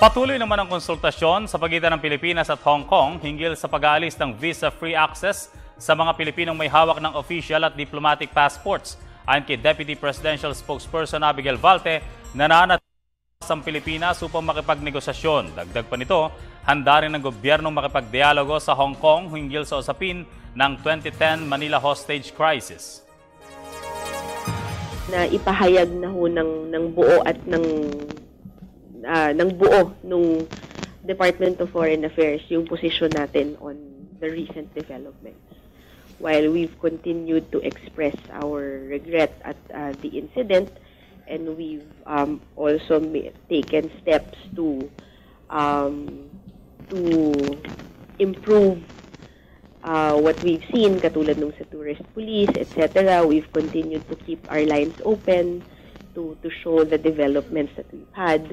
Patuloy naman ang konsultasyon sa pagitan ng Pilipinas at Hong Kong hinggil sa pag-aalis ng visa-free access sa mga Pilipinong may hawak ng official at diplomatic passports. Ayon kay Deputy Presidential Spokesperson Abigail Valte, nananatili ang Pilipinas upang makipagnegosasyon. Dagdag pa nito, handa rin ng gobyernong makipagdialogo sa Hong Kong hinggil sa usapin ng 2010 Manila hostage crisis. Na ipahayag na ho ng buo at ng buo nung Department of Foreign Affairs yung position natin on the recent developments. While we've continued to express our regret at the incident, and we've also taken steps to improve what we've seen, katulad nung sa tourist police, etc. We've continued to keep our lines open to show the developments that we've had.